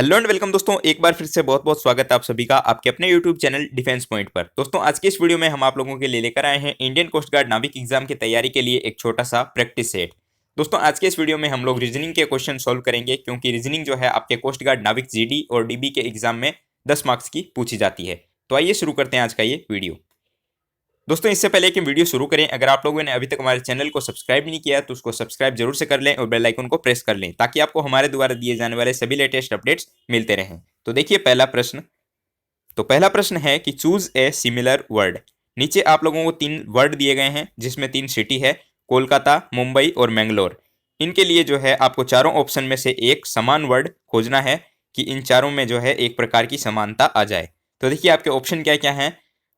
Hello and welcome दोस्तों, एक बार फिर से बहुत बहुत स्वागत है आप सभी का आपके अपने यूट्यूब चैनल डिफेंस पॉइंट पर। दोस्तों आज की इस वीडियो में हम आप लोगों के लिए लेकर आए हैं इंडियन कोस्ट गार्ड नाविक एग्जाम की तैयारी के लिए एक छोटा सा प्रैक्टिस सेट। दोस्तों आज के इस वीडियो में हम लोग रीजनिंग के क्वेश्चन सॉल्व करेंगे, क्योंकि रीजनिंग जो है आपके कोस्ट गार्ड नाविक जीडी और डीबी के एग्जाम में 10 मार्क्स की पूछी जाती है। तो आइए शुरू करते हैं आज का ये वीडियो। दोस्तों इससे पहले कि वीडियो शुरू करें, अगर आप लोगों ने अभी तक हमारे चैनल को सब्सक्राइब नहीं किया तो उसको सब्सक्राइब जरूर से कर लें और बेल आइकन को प्रेस कर लें, ताकि आपको हमारे द्वारा दिए जाने वाले सभी लेटेस्ट अपडेट्स मिलते रहें। तो देखिए पहला प्रश्न है कि चूज ए सिमिलर वर्ड। नीचे आप लोगों को 3 वर्ड दिए गए हैं, जिसमें 3 सिटी है, कोलकाता, मुंबई और मैंगलोर। इनके लिए जो है आपको चारों ऑप्शन में से एक समान वर्ड खोजना है कि इन चारों में जो है एक प्रकार की समानता आ जाए। तो देखिए आपके ऑप्शन क्या क्या हैं।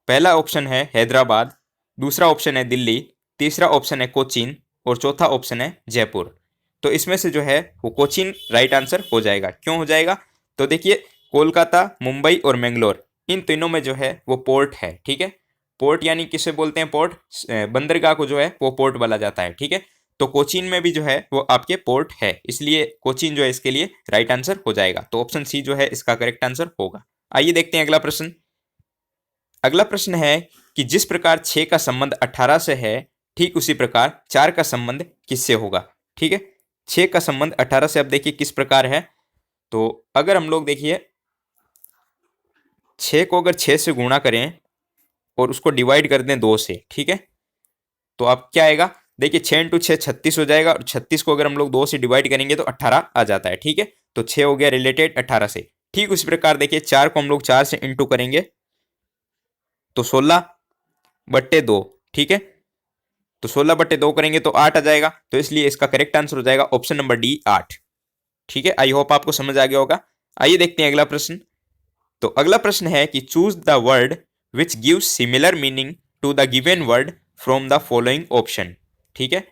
पहला ऑप्शन है हैदराबाद, दूसरा ऑप्शन है दिल्ली, तीसरा ऑप्शन है कोचीन और चौथा ऑप्शन है जयपुर। तो इसमें से जो है वो कोचीन राइट आंसर हो जाएगा। क्यों हो जाएगा? तो देखिए कोलकाता, मुंबई और मैंगलोर, इन तीनों में जो है वो पोर्ट है। ठीक है, पोर्ट यानी किसे बोलते हैं? पोर्ट, बंदरगाह को जो है वो पोर्ट बोला जाता है। ठीक है, तो कोचीन में भी जो है वो आपके पोर्ट है, इसलिए कोचीन जो है इसके लिए राइट आंसर हो जाएगा। तो ऑप्शन सी जो है इसका करेक्ट आंसर होगा। आइए देखते हैं अगला प्रश्न। अगला प्रश्न है कि जिस प्रकार 6 का संबंध 18 से है, ठीक उसी प्रकार 4 का संबंध किससे होगा? ठीक है, 6 का संबंध 18 से अब देखिए किस प्रकार है। तो अगर हम लोग देखिए 6 को अगर 6 से गुणा करें और उसको डिवाइड कर दें 2 से, ठीक है, तो अब क्या आएगा? देखिए 6 इंटू 6 36 हो जाएगा, और 36 को अगर हम लोग 2 से डिवाइड करेंगे तो 18 आ जाता है। ठीक है, तो 6 हो गया रिलेटेड 18 से। ठीक उसी प्रकार देखिए 4 को हम लोग 4 से इंटू करेंगे तो 16/2। ठीक है, तो 16/2 करेंगे तो 8 आ जाएगा। तो इसलिए इसका करेक्ट आंसर हो जाएगा ऑप्शन नंबर डी 8। ठीक है, आई होप आपको समझ आ गया होगा। आइए देखते हैं अगला प्रश्न। तो अगला प्रश्न है कि choose the word which gives similar meaning to the given word from the following option. ठीक है,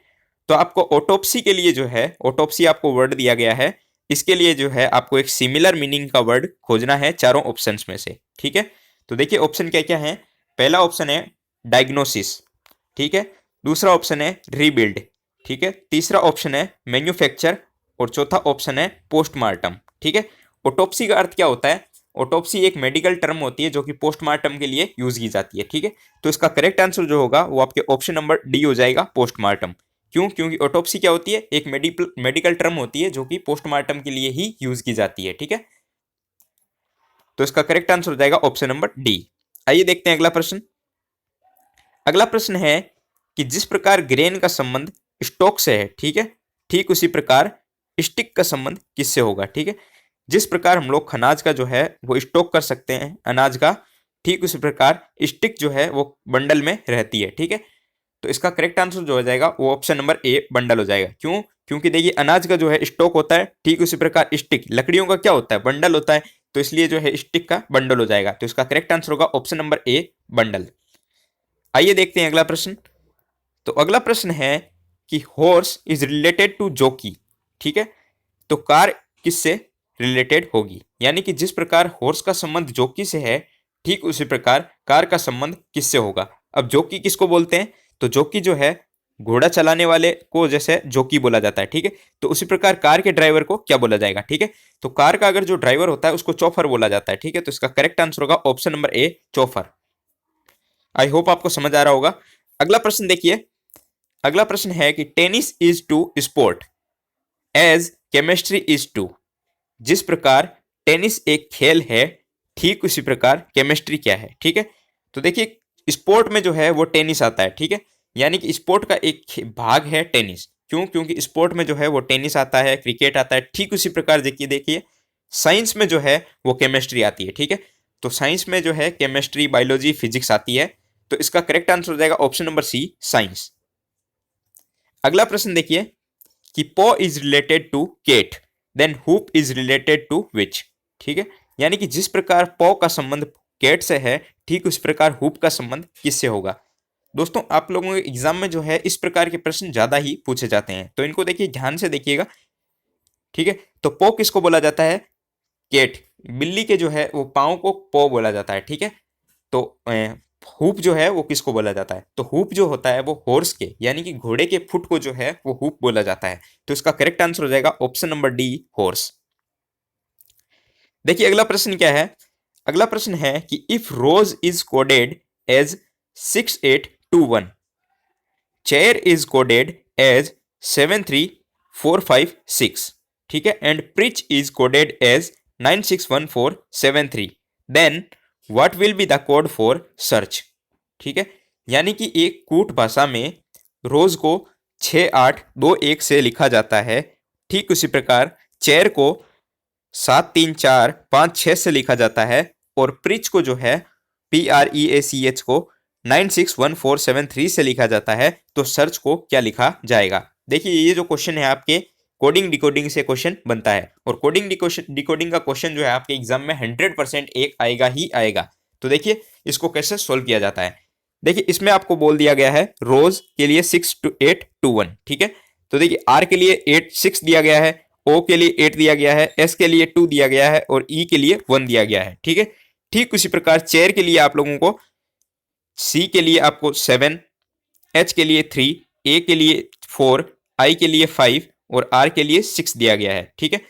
तो आपको ऑटोप्सी के लिए जो है, ऑटोप्सी आपको वर्ड दिया गया है, इसके लिए जो है आपको एक सिमिलर मीनिंग का वर्ड खोजना है चारों ऑप्शंस में से। ठीक है, तो देखिए ऑप्शन क्या क्या है। पहला ऑप्शन है डायग्नोसिस, ठीक है, दूसरा ऑप्शन है रीबिल्ड, ठीक है, तीसरा ऑप्शन है मैन्युफैक्चर और चौथा ऑप्शन है पोस्टमार्टम। ठीक है, ऑटोप्सी का अर्थ क्या होता है? ऑटोप्सी एक मेडिकल टर्म होती है जो कि पोस्टमार्टम के लिए यूज की जाती है। ठीक है, तो इसका करेक्ट आंसर जो होगा वो आपके ऑप्शन नंबर डी हो जाएगा, पोस्टमार्टम। क्यों? क्योंकि ऑटोप्सी क्या होती है? एक मेडिकल टर्म होती है जो कि पोस्टमार्टम के लिए ही यूज की जाती है। ठीक है, तो इसका करेक्ट आंसर हो जाएगा ऑप्शन नंबर डी। आइए देखते हैं अगला प्रश्न। अगला प्रश्न है कि जिस प्रकार ग्रेन का संबंध स्टॉक से है, ठीक है, ठीक उसी प्रकार स्टिक का संबंध किससे होगा? ठीक है, जिस प्रकार हम लोग अनाज का जो है वो स्टॉक कर सकते हैं अनाज का, ठीक उसी प्रकार स्टिक जो है वो बंडल में रहती है। ठीक है, तो इसका करेक्ट आंसर जो हो जाएगा वो ऑप्शन नंबर ए बंडल हो जाएगा। क्यों? क्योंकि देखिए अनाज का जो है स्टॉक होता है, ठीक उसी प्रकार स्टिक लकड़ियों का क्या होता है? बंडल होता है, तो इसलिए जो है स्टिक का बंडल हो जाएगा। तो इसका करेक्ट आंसर होगा ऑप्शन नंबर ए बंडल। आइए देखते हैं अगला प्रश्न। तो अगला प्रश्न है कि horse is related to jockey. ठीक है, तो कार किससे रिलेटेड होगी? यानी कि जिस प्रकार हॉर्स का संबंध जॉकी से है, ठीक उसी प्रकार कार का संबंध किससे होगा? अब जॉकी किसको बोलते हैं? तो जॉकी जो है घोड़ा चलाने वाले को जैसे जॉकी बोला जाता है। ठीक है, तो उसी प्रकार कार के ड्राइवर को क्या बोला जाएगा? ठीक है, तो कार का अगर जो ड्राइवर होता है उसको चौफर बोला जाता है। ठीक है, तो इसका करेक्ट आंसर होगा ऑप्शन नंबर ए चौफर। आई होप आपको समझ आ रहा होगा। अगला प्रश्न देखिए। अगला प्रश्न है कि tennis is to sport as chemistry is to. जिस प्रकार टेनिस एक खेल है, ठीक उसी प्रकार केमिस्ट्री क्या है? ठीक है, तो देखिए स्पोर्ट में जो है वो टेनिस आता है। ठीक है, यानी कि स्पोर्ट का एक भाग है टेनिस। क्यों? क्योंकि स्पोर्ट में जो है वो टेनिस आता है, क्रिकेट आता है। ठीक उसी प्रकार देखिए देखिए साइंस में जो है वो केमिस्ट्री आती है। ठीक है, तो साइंस में जो है केमिस्ट्री, बायोलॉजी, फिजिक्स आती है। तो इसका करेक्ट आंसर हो जाएगा ऑप्शन नंबर सी साइंस। अगला प्रश्न देखिए कि paw is related to cat, then hoop is related to witch. ठीक है, यानी कि जिस प्रकार पॉ का संबंध केट से है, ठीक उस प्रकार हुप का संबंध किससे होगा? दोस्तों आप लोगों के एग्जाम में जो है इस प्रकार के प्रश्न ज्यादा ही पूछे जाते हैं, तो इनको देखिए ध्यान से देखिएगा। ठीक है, तो पॉ किसको बोला जाता है? केट, बिल्ली के जो है वो पाँव को पॉ बोला जाता है। ठीक है, तो हुप जो है वो किसको बोला जाता है? तो हुप जो होता है वो हॉर्स के यानी कि घोड़े के फुट को जो है वो हुप बोला जाता है। तो इसका करेक्ट आंसर हो जाएगा ऑप्शन नंबर डी हॉर्स। देखिए अगला प्रश्न क्या है, अगला प्रश्न है कि if rose is coded as 6821, chair is coded as 73456, ठीक है, and preach is coded as 961473, then what will be the code for search. ठीक है, यानी कि एक कूट भाषा में रोज को 6821 से लिखा जाता है, ठीक उसी प्रकार चेयर को 73456 से लिखा जाता है, और प्रिच को जो है PREACH को 961473 से लिखा जाता है। तो सर्च को क्या लिखा जाएगा। देखिए ये जो क्वेश्चन है आपके कोडिंग डिकोडिंग से क्वेश्चन बनता है, और कोडिंग डिकोडिंग का क्वेश्चन जो है आपके एग्जाम में 100% एक आएगा ही आएगा। तो देखिए इसको कैसे सोल्व किया जाता है। देखिए इसमें आपको बोल दिया गया है रोज के लिए 6821, ठीक है। तो देखिए आर के लिए 6 दिया गया है, ओ के लिए 8 दिया गया है, एस के लिए 2 दिया गया है, और ई के लिए 1 दिया गया है, ठीक है। ठीक उसी प्रकार चेयर के लिए आप लोगों को सी के लिए आपको 7, एच के लिए 3, ए के लिए 4, आई के लिए 5 और आर के लिए 6 दिया गया है, ठीक है।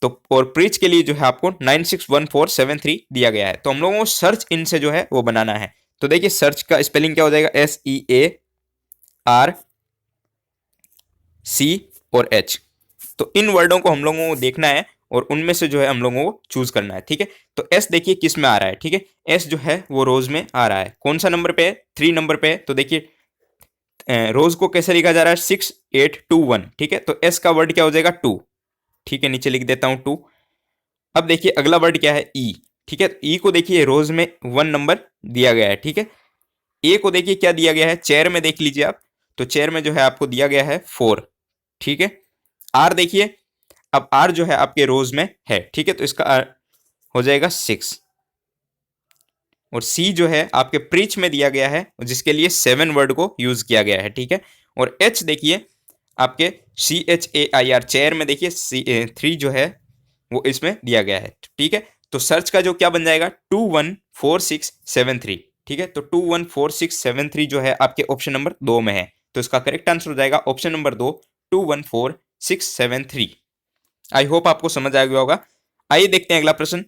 तो और प्रीच के लिए जो है आपको 961473 दिया गया है। तो हम लोगों को सर्च इन से जो है वो बनाना है। तो देखिए सर्च का स्पेलिंग क्या हो जाएगा, SEARC और H। तो इन वर्डों को हम लोगों को देखना है और उनमें से जो है हम लोगों को चूज करना है, ठीक है। तो एस देखिए किस में आ रहा है, ठीक है। एस जो है वो रोज में आ रहा है, कौन सा नंबर पे है, 3 नंबर पे है। तो देखिए रोज को कैसे लिखा जा रहा है, 6821, ठीक है। तो एस का वर्ड क्या हो जाएगा, 2, ठीक है, नीचे लिख देता हूं 2। अब देखिए अगला वर्ड क्या है, ई, ठीक है। ई को देखिए रोज में 1 नंबर दिया गया है, ठीक है। ए को देखिए क्या दिया गया है, चेयर में देख लीजिए आप, तो चेयर में जो है आपको दिया गया है 4, ठीक है। आर देखिए, अब आर जो है आपके रोज में है, ठीक है, तो इसका आर हो जाएगा 6। और सी जो है आपके प्रीच में दिया गया है, जिसके लिए 7 वर्ड को यूज किया गया है, ठीक है। और एच देखिए आपके CHAIR चेयर में देखिए 3 जो है वो इसमें दिया गया है, ठीक है। तो सर्च का जो क्या बन जाएगा, 214673, ठीक है। तो 214673 जो है आपके ऑप्शन नंबर 2 में है। तो इसका करेक्ट आंसर हो जाएगा ऑप्शन नंबर 2, 214673। आई होप आपको समझ आ गया होगा। आइए देखते हैं अगला प्रश्न।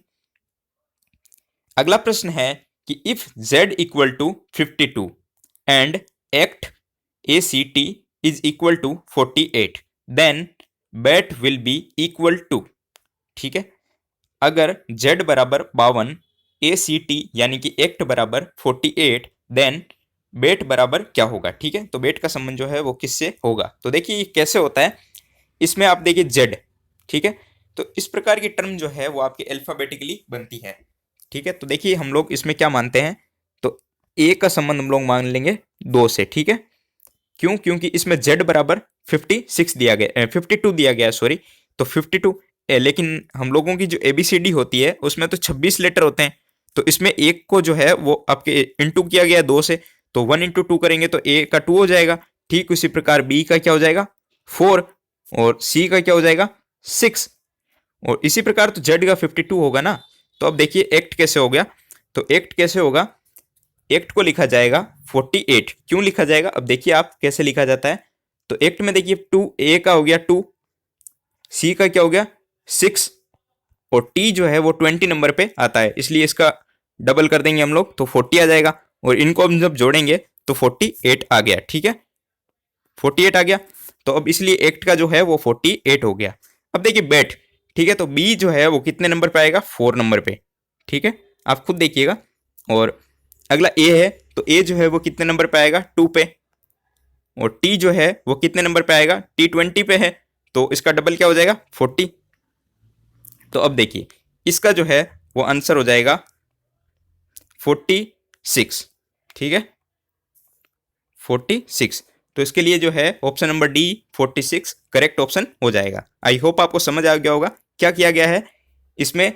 अगला प्रश्न है कि if z equal to 52 and act ACT is equal to 48, then bat will be equal to, ठीक है। अगर z बराबर 52, ACT यानी कि एक्ट बराबर 48, देन बेट बराबर क्या होगा, ठीक है। तो बेट का संबंध जो है वो किससे होगा। तो देखिए ये कैसे होता है, इसमें आप देखिए z, ठीक है। तो इस प्रकार की टर्म जो है वो आपकी अल्फाबेटिकली बनती है, ठीक है। तो देखिए हम लोग इसमें क्या मानते हैं, तो ए का संबंध हम लोग मान लेंगे 2 से, ठीक है। क्यों, क्योंकि इसमें z बराबर 56 दिया गया, 52 दिया गया है, सॉरी। तो 52 लेकिन हम लोगों की जो ABCD होती है उसमें तो 26 लेटर होते हैं। तो इसमें एक को जो है वो आपके इंटू किया गया 2 से, तो 1 इंटू 2 करेंगे तो ए का 2 हो जाएगा। ठीक उसी प्रकार बी का क्या हो जाएगा 4, और सी का क्या हो जाएगा 6, और इसी प्रकार तो जेड का 52 होगा ना। तो अब देखिए एक्ट कैसे हो गया, तो एक्ट कैसे होगा, एक्ट को लिखा जाएगा 48। क्यों लिखा जाएगा, अब देखिए आप कैसे लिखा जाता है। तो एक्ट में देखिए 2, ए का हो गया 2, सी का क्या हो गया 6, और टी जो है वो 20 नंबर पे आता है, इसलिए इसका डबल कर देंगे हम लोग तो 40 आ जाएगा, और इनको हम जब जोड़ेंगे तो 48 आ गया, ठीक है। 48 आ गया, तो अब इसलिए एक्ट का जो है वो 48 हो गया। अब देखिए बेट, ठीक है, तो बी जो है वो कितने नंबर पे आएगा, 4 नंबर पे, ठीक है, आप खुद देखिएगा। और अगला ए है, तो ए जो है वो कितने नंबर पे आएगा 2 पे, और टी जो है वो कितने नंबर पे आएगा, टी 20 पे है, तो इसका डबल क्या हो जाएगा 40। तो अब देखिए इसका जो है वो आंसर हो जाएगा 46, ठीक है, 46। तो इसके लिए जो है option number D 46 correct option हो जाएगा। आई होप आपको समझ आ गया होगा क्या किया गया है। इसमें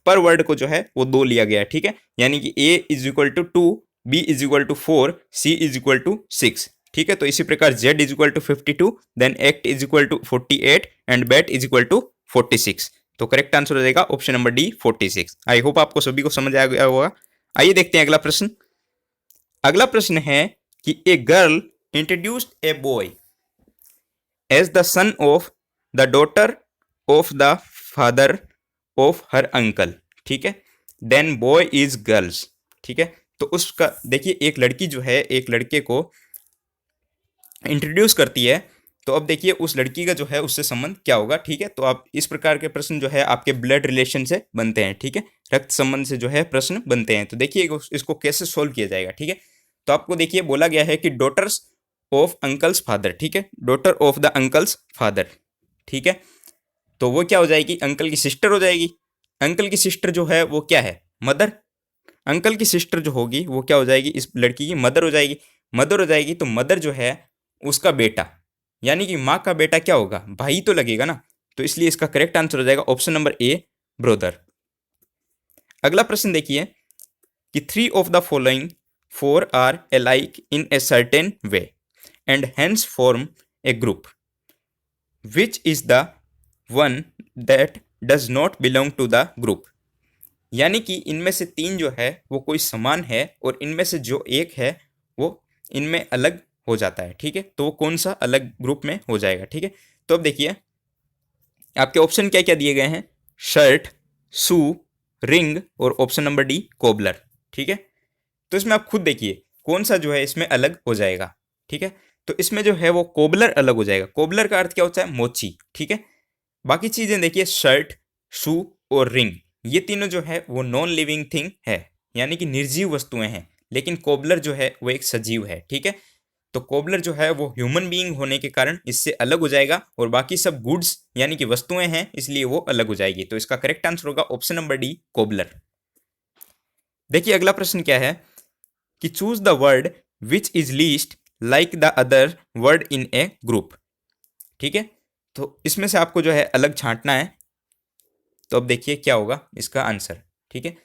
पर वर्ड को जो है वो 2 लिया गया है, ठीक है, यानी कि a is equal to 2, b is equal to 4, c is equal to 6, ठीक है। तो इसी प्रकार z is equal to 52, then act is equal to 48 and bat is equal to 46। तो करेक्ट आंसर हो जाएगा option number D 46। I hope आपको सभी को समझ आ गया होगा। आइए देखते हैं अगला प्रश्न। अगला प्रश्न है कि a girl introduced a boy as the son of the daughter of the father of her uncle, ठीक है, देन बॉय इज गर्ल्स, ठीक है। तो उसका देखिए एक लड़की जो है एक लड़के को इंट्रोड्यूस करती है, तो अब देखिए उस लड़की का जो है उससे संबंध क्या होगा, ठीक है। तो आप इस प्रकार के प्रश्न जो है आपके ब्लड रिलेशन से बनते हैं, ठीक है, रक्त संबंध से जो है प्रश्न बनते हैं। तो देखिए इसको कैसे सोल्व किया जाएगा, ठीक है। तो आपको देखिए बोला गया है कि डॉटर्स ऑफ अंकल्स फादर, ठीक है, daughter of the uncle's father, ठीक है। तो वो क्या हो जाएगी, अंकल की सिस्टर हो जाएगी। अंकल की सिस्टर जो है वो क्या है, मदर। अंकल की सिस्टर जो होगी वो क्या हो जाएगी, इस लड़की की मदर हो जाएगी। मदर हो जाएगी तो मदर जो है उसका बेटा, यानी कि माँ का बेटा क्या होगा, भाई तो लगेगा ना। तो इसलिए इसका करेक्ट आंसर हो जाएगा ऑप्शन नंबर ए, ब्रदर। अगला प्रश्न देखिए कि 3 of the following 4 are alike in a certain way and hence form a group, which is the one that does not belong to the group. यानी कि इनमें से 3 जो है वो कोई समान है और इनमें से जो एक है वो इनमें अलग हो जाता है, ठीक है। तो वो कौन सा अलग ग्रुप में हो जाएगा, ठीक है। तो अब देखिए आपके ऑप्शन क्या क्या दिए गए हैं, शर्ट, शू, रिंग और ऑप्शन नंबर डी कोबलर, ठीक है। तो इसमें आप खुद देखिए कौन सा जो है इसमें अलग हो जाएगा, ठीक है। तो इसमें जो है वो कोबलर अलग हो जाएगा। कोबलर का अर्थ क्या होता है, मोची, ठीक है। बाकी चीजें देखिए शर्ट, शू और रिंग, ये तीनों जो है वो नॉन लिविंग थिंग है, यानी कि निर्जीव वस्तुएं हैं। लेकिन कोबलर जो है वो एक सजीव है, ठीक है। तो कोबलर जो है वो ह्यूमन बीइंग होने के कारण इससे अलग हो जाएगा और बाकी सब गुड्स यानी कि वस्तुएं हैं इसलिए वो अलग हो जाएगी। तो इसका करेक्ट आंसर होगा ऑप्शन नंबर डी, कोबलर। देखिए अगला प्रश्न क्या है कि choose the word which is least like the other word in A group, ठीक है। तो इसमें से आपको जो है अलग छांटना है। तो अब देखिए क्या होगा इसका आंसर, ठीक है।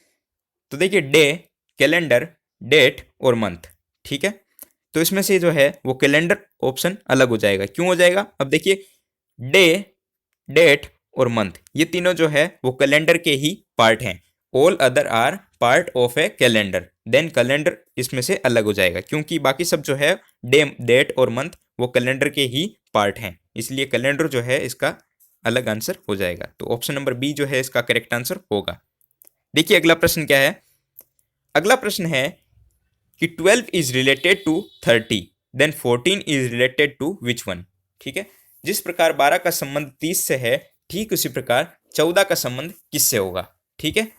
तो देखिए डे, कैलेंडर, डेट और मंथ, ठीक है। तो इसमें से जो है वो कैलेंडर ऑप्शन अलग हो जाएगा। क्यों हो जाएगा, अब देखिए डे, डेट और मंथ ये तीनों जो है वो कैलेंडर के ही पार्ट हैं। All other are part of a calendar, then calendar इसमें से अलग हो जाएगा क्योंकि बाकी सब जो है डे, डेट और मंथ वो कैलेंडर के ही पार्ट हैं, इसलिए कैलेंडर जो है इसका अलग आंसर हो जाएगा। तो ऑप्शन नंबर बी जो है इसका करेक्ट आंसर होगा। देखिए अगला प्रश्न क्या है, अगला प्रश्न है कि 12 is related to 30 then 14 is related to which one, ठीक है। जिस प्रकार 12 का संबंध 30 से है ठीक उसी प्रकार 14 का संबंध किससे होगा, ठीक है।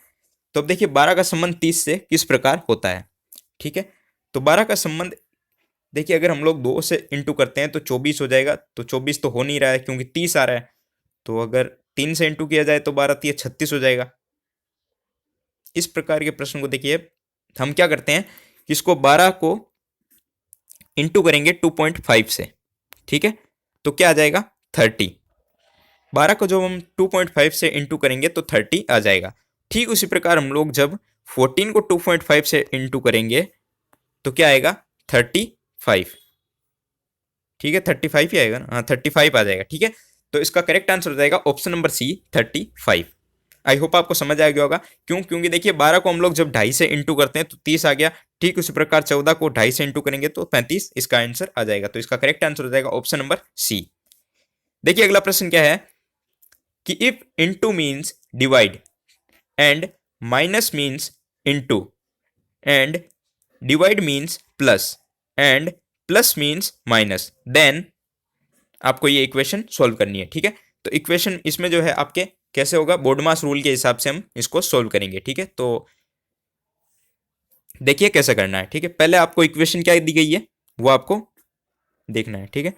तो अब देखिए 12 का संबंध 30 से किस प्रकार होता है, ठीक है। तो 12 का संबंध देखिए अगर हम लोग 2 से इंटू करते हैं तो 24 हो जाएगा। तो 24 तो हो नहीं रहा है क्योंकि 30 आ रहा है। तो अगर 3 से इंटू किया जाए तो 12 3 36 हो जाएगा। इस प्रकार के प्रश्न को देखिए हम क्या करते हैं कि इसको 12 को इंटू करेंगे 2.5 से, ठीक है। तो क्या आ जाएगा 30। 12 को जब हम 2.5 से इंटू करेंगे तो 30 आ जाएगा। ठीक उसी प्रकार हम लोग जब 14 को 2.5 से इंटू करेंगे तो क्या आएगा 35, ठीक है। 35 ही आएगा ना, हाँ 35 आ जाएगा, ठीक है। तो इसका करेक्ट आंसर हो जाएगा option number C, 35। I hope आपको समझ आ गया होगा। क्यों, क्योंकि देखिए 12 को हम लोग जब 2.5 से इंटू करते हैं तो 30 आ गया। ठीक उसी प्रकार 14 को 2.5 से इंटू करेंगे तो 35 इसका आंसर आ जाएगा। तो इसका करेक्ट आंसर हो जाएगा ऑप्शन नंबर सी। देखिए अगला प्रश्न क्या है कि if into means divide and minus means into and divide means plus and plus means minus, then आपको ये इक्वेशन सॉल्व करनी है, ठीक है। तो इक्वेशन इसमें जो है आपके कैसे होगा, बोर्डमास रूल के हिसाब से हम इसको सॉल्व करेंगे, ठीक है। तो देखिए कैसे करना है, ठीक है। पहले आपको इक्वेशन क्या दी गई है वो आपको देखना है, ठीक है।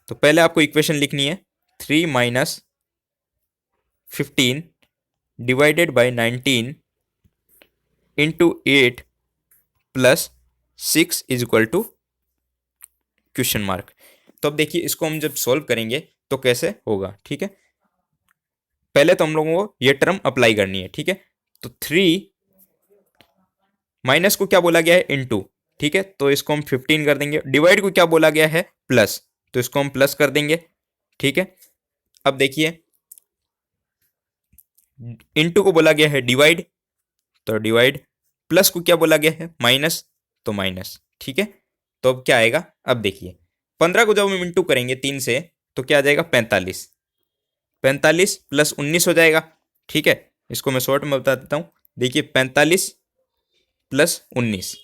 तो पहले आपको इक्वेशन लिखनी है 3 minus 15 divided by 19 into 8 plus 6 is equal to question mark. तो अब देखिए इसको हम जब सॉल्व करेंगे तो कैसे होगा, ठीक है। पहले तो हम लोगों को ये टर्म अप्लाई करनी है, ठीक है। तो 3 माइनस को क्या बोला गया है इनटू, ठीक है। तो इसको हम 15 कर देंगे। डिवाइड को क्या बोला गया है प्लस, तो इसको हम प्लस कर देंगे, ठीक है। अब देखिए इनटू को बोला गया है डिवाइड, तो डिवाइड, प्लस को क्या बोला गया है माइनस, तो माइनस, ठीक है। तो अब क्या आएगा, अब देखिए 15 को जब हम इंटू करेंगे 3 से तो क्या आ जाएगा 45, 45 प्लस 19 हो जाएगा, ठीक है। इसको मैं शॉर्ट में बता देता हूँ। देखिए 45 प्लस 19,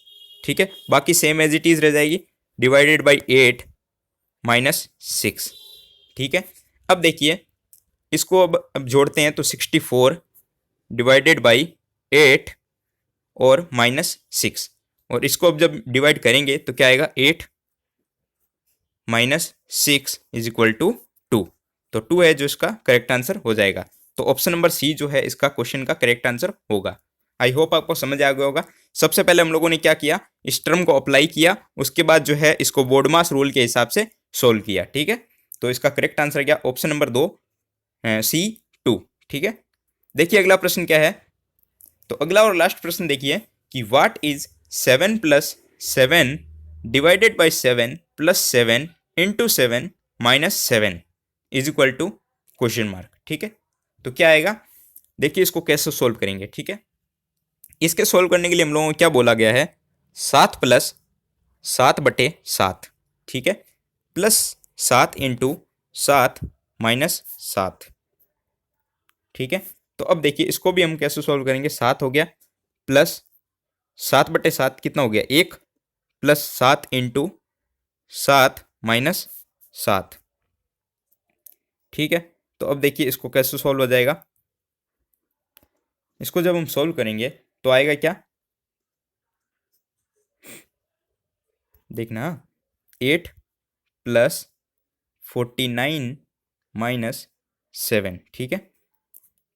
ठीक है, बाकी सेम एज इट इज रह जाएगी, डिवाइडेड बाई 8 माइनस 6, ठीक है। अब देखिए इसको अब जोड़ते हैं तो 64 डिवाइडेड बाई 8 और माइनस 6, और इसको अब जब डिवाइड करेंगे तो क्या आएगा, 8 माइनस 6 इज इक्वल टू 2। तो 2 है जो इसका करेक्ट आंसर हो जाएगा। तो ऑप्शन नंबर सी जो है इसका क्वेश्चन का करेक्ट आंसर होगा। आई होप आपको समझ आ गया होगा। सबसे पहले हम लोगों ने क्या किया, इस टर्म को अप्लाई किया, उसके बाद जो है इसको बोर्डमास रूल के हिसाब से सोल्व किया, ठीक है। तो इसका करेक्ट आंसर क्या, ऑप्शन नंबर 2 C2, ठीक है। देखिए अगला प्रश्न क्या है। तो अगला और लास्ट प्रश्न देखिए कि what is 7 plus 7 divided by 7 plus 7 into 7 minus 7 is equal to question mark, ठीक है। तो क्या आएगा, देखिए इसको कैसे सोल्व करेंगे, ठीक है। इसके सोल्व करने के लिए हम लोगों को क्या बोला गया है, 7 प्लस 7/7, ठीक है, प्लस 7 इंटू 7 माइनस 7, ठीक है। तो अब देखिए इसको भी हम कैसे सोल्व करेंगे, 7 हो गया प्लस 7/7 कितना हो गया, 1, प्लस 7 इंटू 7 माइनस 7, ठीक है। तो अब देखिए इसको कैसे सॉल्व हो जाएगा, इसको जब हम सॉल्व करेंगे तो आएगा क्या, देखना 8 प्लस 49 माइनस 7, ठीक है।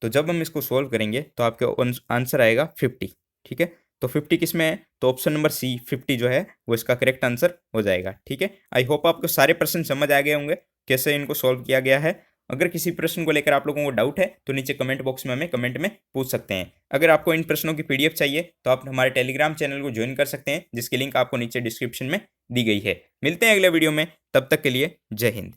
तो जब हम इसको सॉल्व करेंगे तो आपका आंसर आएगा 50, ठीक है। तो 50 किस में है, तो ऑप्शन नंबर सी 50 जो है वो इसका करेक्ट आंसर हो जाएगा, ठीक है। आई होप आपको सारे प्रश्न समझ आ गए होंगे कैसे इनको सॉल्व किया गया है। अगर किसी प्रश्न को लेकर आप लोगों को डाउट है तो नीचे कमेंट बॉक्स में हमें कमेंट में पूछ सकते हैं। अगर आपको इन प्रश्नों की पीडीएफ चाहिए तो आप हमारे टेलीग्राम चैनल को ज्वाइन कर सकते हैं, जिसकी लिंक आपको नीचे डिस्क्रिप्शन में दी गई है। मिलते हैं अगले वीडियो में, तब तक के लिए जय हिंद।